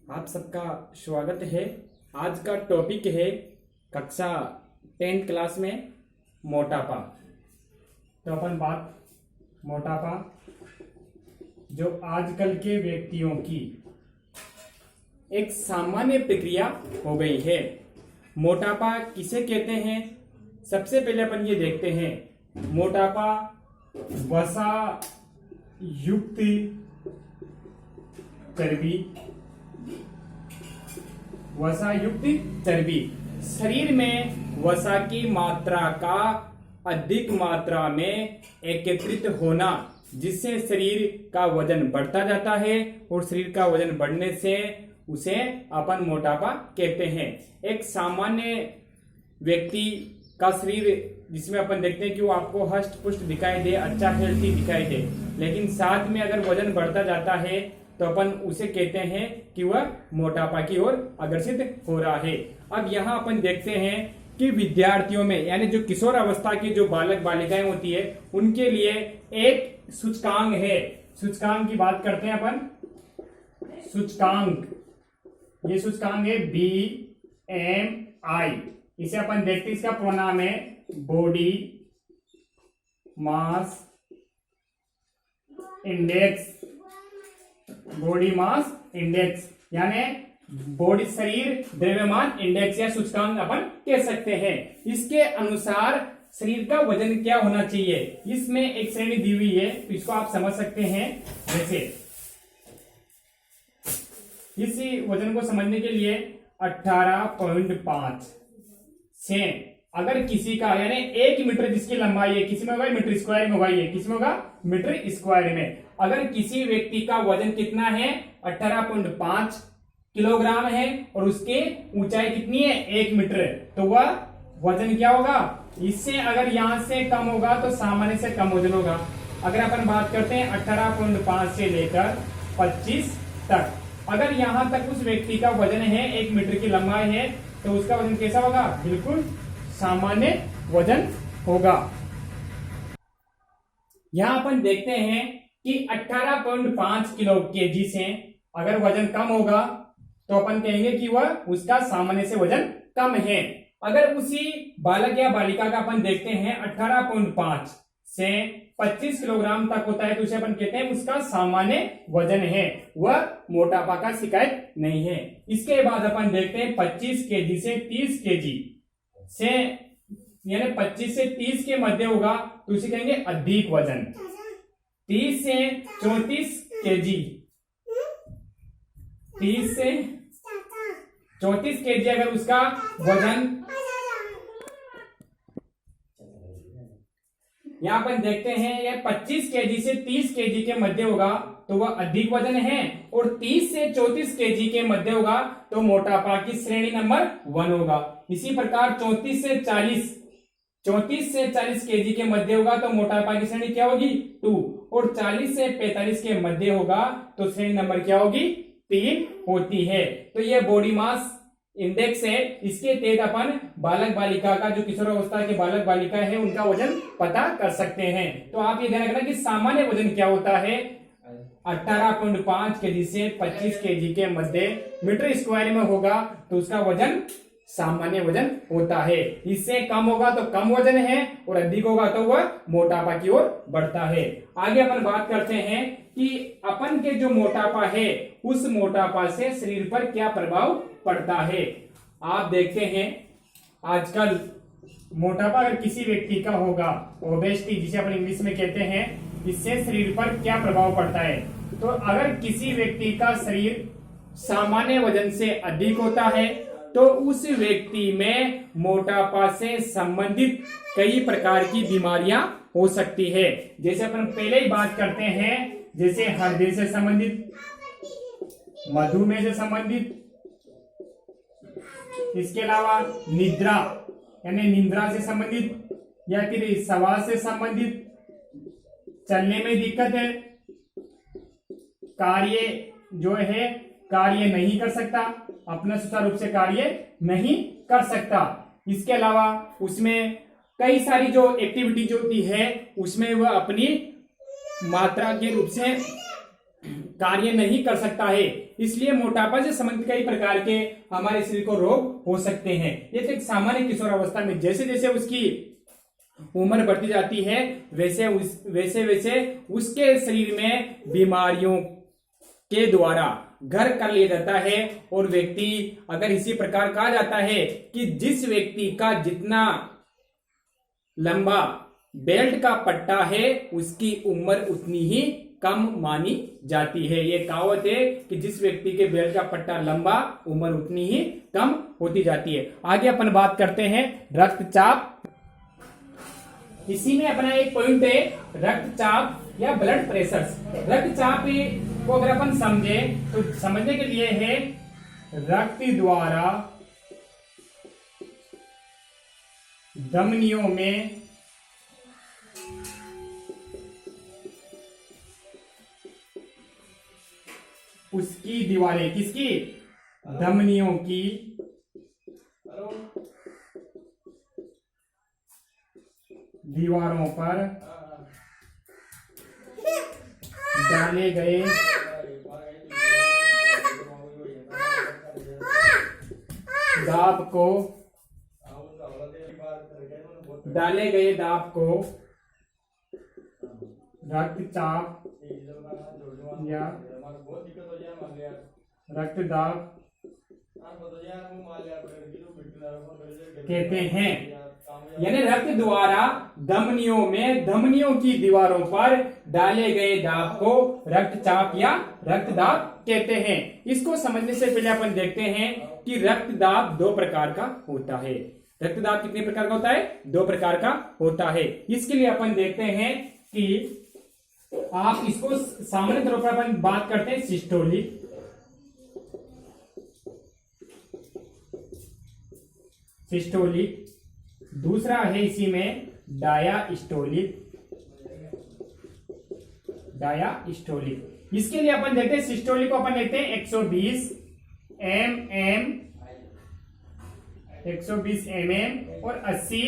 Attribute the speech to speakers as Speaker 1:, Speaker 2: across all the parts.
Speaker 1: आप सबका स्वागत है। आज का टॉपिक है कक्षा 10th क्लास में मोटापा। तो अपन बात मोटापा जो आजकल के व्यक्तियों की एक सामान्य प्रक्रिया हो गई है। मोटापा किसे कहते हैं? सबसे पहले अपन ये देखते हैं, मोटापा वसा युक्त चर्बी, वसा युक्त चर्बी, शरीर में वसा की मात्रा का अधिक मात्रा में एकत्रित होना, जिससे शरीर का वजन बढ़ता जाता है और शरीर का वजन बढ़ने से उसे अपन मोटापा कहते हैं। एक सामान्य व्यक्ति का शरीर जिसमें अपन देखते हैं कि वो आपको हष्ट पुष्ट दिखाई दे, अच्छा हेल्थी दिखाई दे, लेकिन साथ में अगर वजन बढ़ता जाता है तो अपन उसे कहते हैं कि वह मोटापा की ओर अग्रसित हो रहा है। अब यहाँ अपन देखते हैं कि विद्यार्थियों में, यानी जो किशोर अवस्था की जो बालक बालिकाएं होती है, उनके लिए एक सूचकांक है। सूचकांक की बात करते हैं अपन। सूचकांक, ये सूचकांक है BMI। इसे अपन देखते हैं, इसका प्रोनाम है body mass index. Body mass index यानी बॉडी शरीर द्रव्यमान इंडेक्स या सूचकांक अपन कह सकते हैं। इसके अनुसार शरीर का वजन क्या होना चाहिए, इसमें एक श्रेणी दी हुई है, तो इसको आप समझ सकते हैं। जैसे इसी वजन को समझने के लिए 18.5 से अगर किसी का, यानी 1 मीटर जिसकी लंबाई है, किसी में होगा मीटर स्क्वायर में होगा, ये किसी में होगा मीटर स्क्वायर में। अगर किसी व्यक्ति का वजन कितना है 18.5 किलोग्राम है और उसकी ऊंचाई कितनी है 1 मीटर, तो वह वजन क्या होगा, इससे अगर यहां से कम होगा तो सामान्य से कम वजन होगा। अगर अपन बात करते हैं 18.5 से लेकर 25 तक, अगर यहां तक उस व्यक्ति का वजन है 1 मीटर की लंबाई है, तो उसका वजन कैसा होगा, बिल्कुल सामान्य वजन होगा। यहां अपन देखते हैं कि 18.5 किलो केजी से अगर वजन कम होगा तो अपन कहेंगे कि वह उसका सामान्य से वजन कम है। अगर उसी बालक या बालिका का अपन देखते हैं 18.5 से 25 किलोग्राम तक होता है, तो उसे अपन कहते हैं उसका सामान्य वजन है, वह मोटापा का शिकायत नहीं है। इसके बाद अपन देखते हैं 25 केजी से 30 केजी से, यानी 25 से 30 के मध्य होगा तो उसे कहेंगे अधिक वजन। 30 से 34 केजी, 30 से 34 केजी अगर उसका वजन, यहां अपन देखते हैं ये 25 केजी से 30 केजी के मध्य होगा तो वह अधिक वजन है, और 30 से 34 केजी के मध्य होगा तो मोटापा की श्रेणी नंबर 1 होगा। इसी प्रकार 34 से 40 केजी के मध्य होगा तो मोटापा की श्रेणी क्या होगी 2, और 40 से 45 के मध्य होगा तो श्रेणी नंबर क्या होगी 3 होती है। तो ये बॉडी मास इंडेक्स है, इसके तहत अपन बालक बालिका का, जो किशोर अवस्था के बालक बालिका है, उनका वजन पता कर सकते हैं। तो आप ये ध्यान रखना कि सामान्य वजन क्या होता है, 18.5 केजी से 25 केजी के मध्य मीटर स्क्वायर में होगा तो उसका वजन सामान्य वजन होता है। इससे कम होगा तो कम वजन है और अधिक होगा तो वह मोटापा की ओर बढ़ता है। आगे अपन बात करते हैं कि अपन के जो मोटापा है, उस मोटापा से शरीर पर क्या प्रभाव पड़ता है। आप देखते हैं आजकल मोटापा अगर किसी व्यक्ति का होगा, ओबेसिटी जिसे अपन इंग्लिश में कहते हैं, इससे शरीर पर क्या प्रभाव पड़ता है। तो अगर किसी व्यक्ति का शरीर सामान्य वजन से अधिक होता है तो उस व्यक्ति में मोटापा से संबंधित कई प्रकार की बीमारियां हो सकती है। जैसे अपन पहले ही बात करते हैं, जैसे हृदय से संबंधित, मधुमेह से संबंधित, इसके अलावा निद्रा यानी निंद्रा से संबंधित, या फिर श्वास से संबंधित, चलने में दिक्कत है, कार्य जो है कार्य नहीं कर सकता, अपना सुचारू रूप से कार्य नहीं कर सकता। इसके अलावा उसमें कई सारी जो एक्टिविटी जो होती है उसमें वह अपनी मात्रा के रूप से कार्य नहीं कर सकता है। इसलिए मोटापा से संबंधित कई प्रकार के हमारे शरीर को रोग हो सकते हैं। ये तो एक सामान्य किशोर अवस्था में जैसे जैसे उसकी उम्र बढ़ती जाती है वैसे वैसे उसके शरीर में बीमारियों के द्वारा घर कर लिया जाता है। और व्यक्ति अगर इसी प्रकार कहा जाता है कि जिस व्यक्ति का जितना लंबा बेल्ट का पट्टा है उसकी उम्र उतनी ही कम मानी जाती है। ये कहावत है कि जिस व्यक्ति के बेल्ट का पट्टा लंबा उम्र उतनी ही कम होती जाती है। आगे अपन बात करते हैं रक्तचाप। इसी में अपना एक पॉइंट है रक्तचाप या ब्लड प्रेशर। रक्तचाप को अगर अपन समझे तो समझने के लिए है रक्त द्वारा धमनियों में उसकी दीवारें, किसकी? धमनियों की दीवारों पर डाले गए दाब को रक्तचाप या रक्तदाब कहते हैं। यानी रक्त द्वारा धमनियों की दीवारों पर डाले गए दाब को रक्तचाप या रक्तदाब कहते हैं। इसको समझने से पहले अपन देखते हैं कि रक्तदाब दो प्रकार का होता है। रक्तदाब कितने प्रकार का होता है? दो प्रकार का होता है। इसके लिए अपन देखते हैं कि आप इसको सामान्य तौर पर अपन बात करते हैं सिस्टोलिक, दूसरा है इसी में डायास्टोलिक। इसके लिए अपन देखते हैं सिस्टोलिक को अपन लेते हैं 120 mm और 80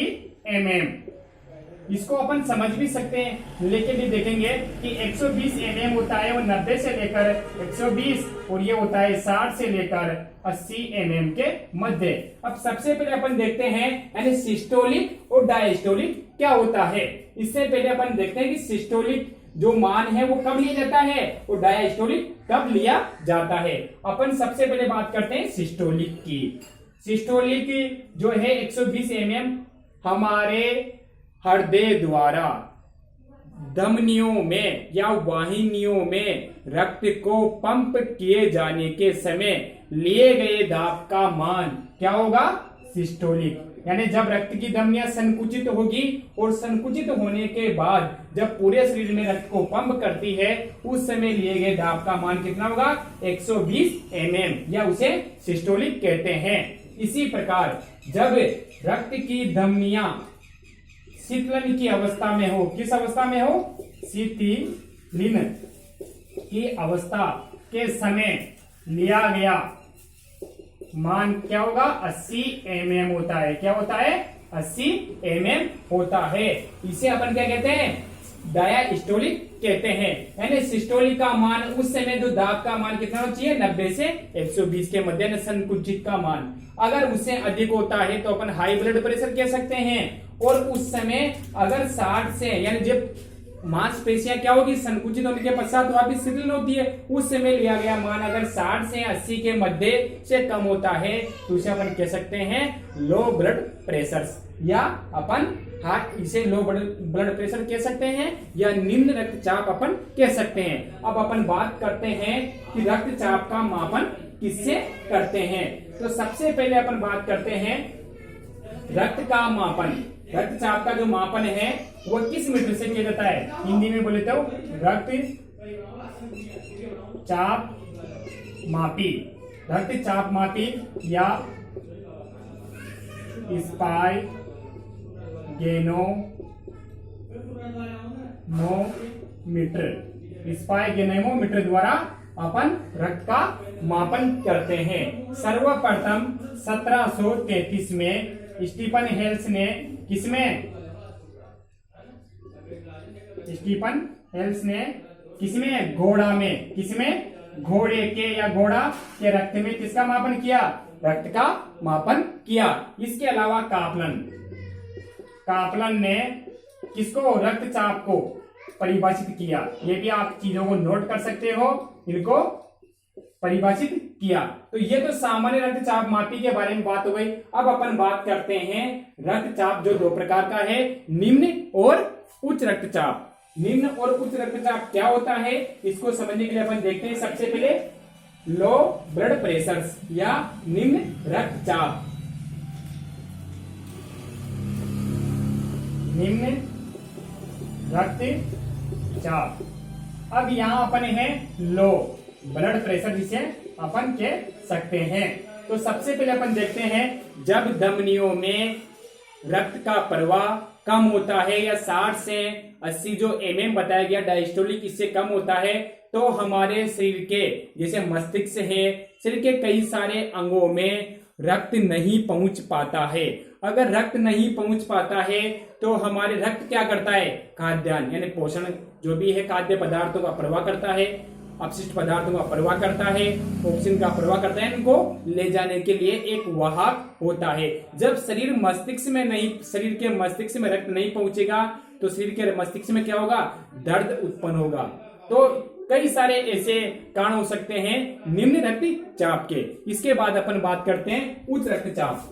Speaker 1: mm। इसको अपन समझ भी सकते हैं लेकिन भी देखेंगे कि 120 mm होता है वो 90 से लेकर 120 और ये होता है 60 से लेकर 80 mm के मध्य। अब सबसे पहले अपन देखते हैं यानी सिस्टोलिक और डायस्टोलिक क्या होता है। इससे पहले अपन देखते हैं कि सिस्टोलिक जो मान है वो कब लिया जाता है और डायस्टोलिक कब लिया जाता है। अपन सबसे पहले बात करते हैं सिस्टोलिक की। सिस्टोलिक जो है 120 mm हमारे हृदय द्वारा धमनियों में या वाहिनियों में रक्त को पंप किए जाने के समय लिए गए दाब का मान क्या होगा? सिस्टोलिक। यानी जब रक्त की धमनियां संकुचित होगी और संकुचित होने के बाद जब पूरे शरीर में रक्त को पंप करती है उस समय लिए गए दाब का मान कितना होगा? 120 mm या उसे सिस्टोलिक कहते हैं। इसी प्रकार जब रक्त की धमनियां शीतलन की अवस्था में हो, किस अवस्था में हो? शीतलन की अवस्था के समय लिया गया मान क्या होगा? 80 mm होता है। क्या होता है? 80 mm होता है। इसे अपन क्या कहते हैं? डायास्टोलिक कहते हैं। यानी सिस्टोलिक का मान उस समय जो दाब का मान कितना होना चाहिए? 90 से 120 के मध्य संकुचित का मान। अगर उससे अधिक होता है तो अपन हाई ब्लड प्रेशर कह सकते हैं। और उस समय अगर 60 से यानी जब मांसपेशियां क्या होगी? संकुचित होने के पश्चात वापिस शिथिल होती है, उस समय लिया गया मान अगर 60 से 80 के मध्य से कम होता है तो उसे अपन कह सकते हैं लो ब्लड प्रेशर या अपन इसे लो ब्लड प्रेशर कह सकते हैं या निम्न रक्तचाप अपन कह सकते हैं। अब अपन बात करते हैं कि रक्तचाप का मापन किससे करते हैं। तो सबसे पहले अपन बात करते हैं रक्त का मापन। रक्तचाप का जो मापन है वो किस मीटर से किया जाता है? हिंदी में बोले तो रक्तचाप मापी या स्पाइगेनोमीटर द्वारा अपन रक्त का मापन करते हैं। सर्वप्रथम 1733 में स्टीफन हेल्स ने किसमें? घोड़ा में। किसमें? घोड़े के या घोड़ा के रक्त में किसका मापन किया? रक्त का मापन किया। इसके अलावा कापलन ने किसको? रक्तचाप को परिभाषित किया। ये भी आप चीजों को नोट कर सकते हो, इनको परिभाषित किया। तो ये तो सामान्य रक्तचाप मापी के बारे में बात हो गई। अब अपन बात करते हैं रक्तचाप जो दो प्रकार का है, निम्न और उच्च रक्तचाप। निम्न और उच्च रक्तचाप क्या होता है, इसको समझने के लिए अपन देखते हैं सबसे पहले लो ब्लड प्रेशर या निम्न रक्तचाप। निम्न रक्तचाप। अब यहां अपन है लो ब्लड प्रेशर, जिसे अपन कह सकते हैं। तो सबसे पहले अपन देखते हैं जब धमनियों में रक्त का प्रवाह कम होता है या 60 से 80 जो mm बताया गया डायस्टोलिक, इससे कम होता है, तो हमारे शरीर के जैसे मस्तिष्क है, शरीर के कई सारे अंगों में रक्त नहीं पहुंच पाता है। अगर रक्त नहीं पहुंच पाता है तो हमारे रक्त क्या करता है? खाद्यान्न यानी पोषण जो भी है खाद्य पदार्थों का प्रवाह करता है, अपशिष्ट पदार्थों का प्रवाह करता है, ऑक्सीजन का प्रवाह करता है, इनको ले जाने के लिए एक वाहक होता है। जब शरीर के मस्तिष्क में रक्त नहीं पहुंचेगा तो शरीर के मस्तिष्क में क्या होगा? दर्द उत्पन्न होगा। तो कई सारे ऐसे कारण हो सकते हैं निम्न रक्तचाप के। इसके बाद अपन बात करते हैं उच्च रक्तचाप।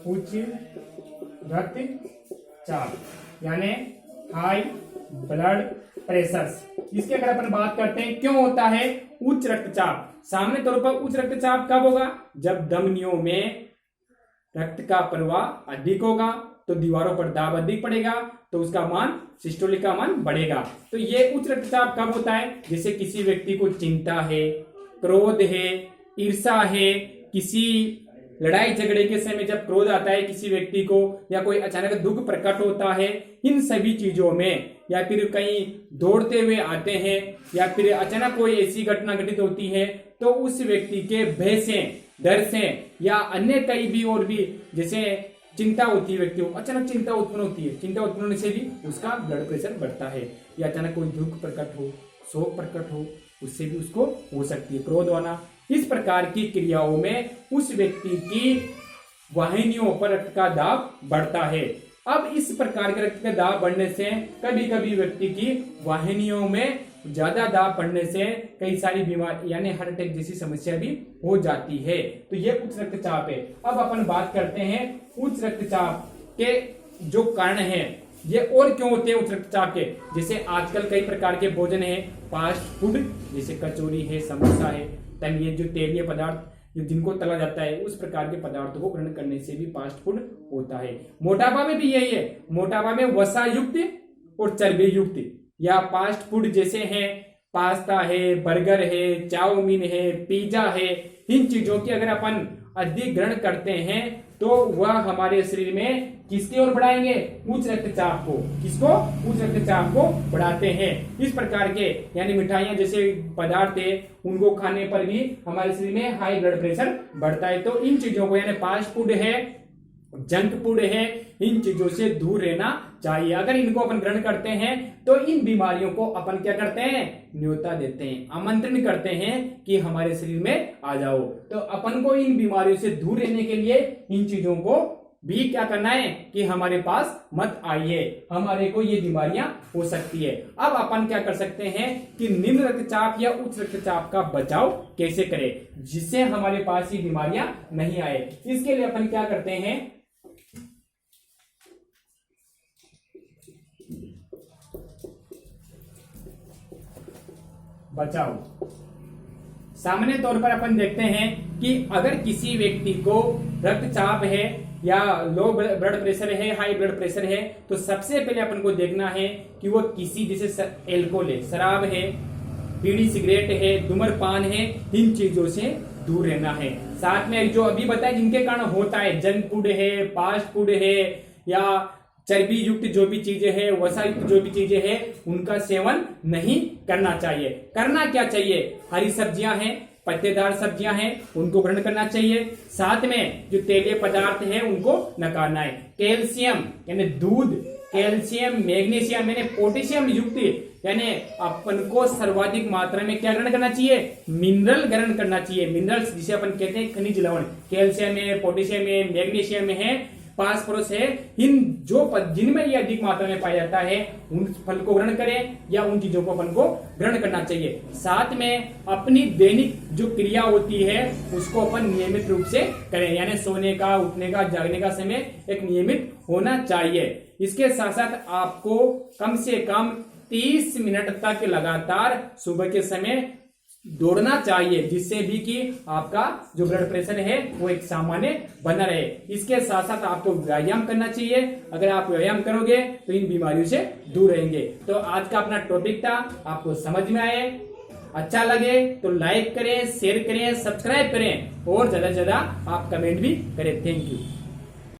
Speaker 1: उच्च रक्तचाप यानी हाई ब्लड प्रेशर। इसके अगर अपन बात करते हैं क्यों होता है उच्च रक्तचाप। सामान्य तौर पर उच्च रक्तचाप कब होगा? जब धमनियों में रक्त का प्रवाह अधिक होगा तो दीवारों पर दाब अधिक पड़ेगा, तो उसका मान सिस्टोलिक का मान बढ़ेगा। तो ये उच्च रक्तचाप कब होता है? जैसे किसी व्यक्ति को चिंता है, क्रोध है, ईर्ष्या है, किसी लड़ाई झगड़े के समय जब क्रोध आता है किसी व्यक्ति को, या कोई अचानक दुख प्रकट होता है, इन सभी चीजों में, या फिर कहीं दौड़ते हुए आते हैं, या फिर अचानक कोई ऐसी घटना घटित होती है, तो उस व्यक्ति के भय से, डर से, या अन्य कई भी और भी जैसे चिंता होती है, व्यक्ति को अचानक चिंता उत्पन्न होती है, चिंता उत्पन्न होने से भी उसका ब्लड प्रेशर बढ़ता है, या अचानक कोई दुख प्रकट हो, शोक प्रकट हो, उससे भी उसको हो सकती है क्रोध होना। इस प्रकार की क्रियाओं में उस व्यक्ति की वाहिनियों पर रक्त का दाब बढ़ता है। अब इस प्रकार के रक्त का दाब बढ़ने से कभी कभी व्यक्ति की वाहिनियों में ज्यादा दाब बढ़ने से कई सारी बीमारी यानी हार्ट अटैक जैसी समस्या भी हो जाती है। तो ये उच्च रक्तचाप है। अब अपन बात करते हैं उच्च रक्तचाप के जो कारण है, ये और क्यों होते हैं उच्च रक्तचाप के। जैसे आजकल कई प्रकार के भोजन है, फास्ट फूड जैसे कचौरी है, समोसा है, तलिए जो तेलीय पदार्थ जिनको तला जाता है, उस प्रकार के पदार्थों को ग्रहण करने से भी फास्ट फूड होता है। मोटापा में भी यही है। मोटापा में वसा युक्त और चर्बी युक्त या फास्ट फूड जैसे हैं, पास्ता है, बर्गर है, चाउमीन है, पिज्जा है, इन चीजों की अगर अपन अधिक ग्रहण करते हैं तो वह हमारे शरीर में किसकी ओर बढ़ाएंगे? उच्च रक्तचाप को। किसको? उच्च रक्तचाप को बढ़ाते हैं। इस प्रकार के यानी मिठाइयां जैसे पदार्थ है, उनको खाने पर भी हमारे शरीर में हाई ब्लड प्रेशर बढ़ता है। तो इन चीजों को यानी फास्ट फूड है, जंक फूड है, इन चीजों से दूर रहना चाहिए। अगर इनको अपन ग्रहण करते हैं तो इन बीमारियों को अपन क्या करते हैं? न्योता देते हैं, आमंत्रण करते हैं कि हमारे शरीर में आ जाओ। तो अपन को इन बीमारियों से दूर रहने के लिए इन चीजों को भी क्या करना है कि हमारे पास मत आइए, हमारे को ये बीमारियां हो सकती है। अब अपन क्या कर सकते हैं कि निम्न रक्तचाप या उच्च रक्तचाप का बचाव कैसे करें जिससे हमारे पास ये बीमारियां नहीं आए। इसके लिए अपन क्या करते हैं, बचाव। सामान्य तौर पर अपन देखते हैं कि अगर किसी व्यक्ति को रक्तचाप है या लो ब्लड प्रेशर है, हाई ब्लड प्रेशर है, तो सबसे पहले अपन को देखना है कि वो किसी जैसे एल्कोहल है, शराब है, बीड़ी सिगरेट है, धूम्रपान है, इन चीजों से दूर रहना है। साथ में जो अभी बताया जिनके कारण होता है, जंक फूड है, फास्ट फूड है, या चर्बी युक्त जो भी चीजें हैं, वसा युक्त जो भी चीजें हैं, उनका सेवन नहीं करना चाहिए। करना क्या चाहिए? हरी सब्जियां हैं, पत्तेदार सब्जियां हैं, उनको ग्रहण करना चाहिए। साथ में जो तेलीय पदार्थ है उनको नकारना है। कैल्शियम यानी दूध कैल्शियम, मैग्नीशियम यानी पोटेशियम युक्त यानी अपन को सर्वाधिक मात्रा में क्या ग्रहण करना चाहिए, मिनरल ग्रहण करना चाहिए। मिनरल्स जिसे अपन कहते हैं खनिज लवण, कैल्शियम है, पोटेशियम है, मैग्नीशियम है, फास्फोरस है, जिनमें ये अधिक मात्रा में पाया जाता है उन फल को ग्रहण करें या उन चीजों को अपन को ग्रहण करना चाहिए। साथ में अपनी दैनिक जो क्रिया होती है उसको अपन नियमित रूप से करें, यानी सोने का, उठने का, जागने का समय एक नियमित होना चाहिए। इसके साथ साथ आपको कम से कम 30 मिनट तक लगातार सुबह के समय दौड़ना चाहिए, जिससे भी कि आपका जो ब्लड प्रेशर है वो एक सामान्य बना रहे। इसके साथ साथ आपको व्यायाम करना चाहिए। अगर आप व्यायाम करोगे तो इन बीमारियों से दूर रहेंगे। तो आज का अपना टॉपिक था, आपको समझ में आए, अच्छा लगे तो लाइक करें, शेयर करें, सब्सक्राइब करें और ज्यादा से ज्यादा आप कमेंट भी करें। Thank you.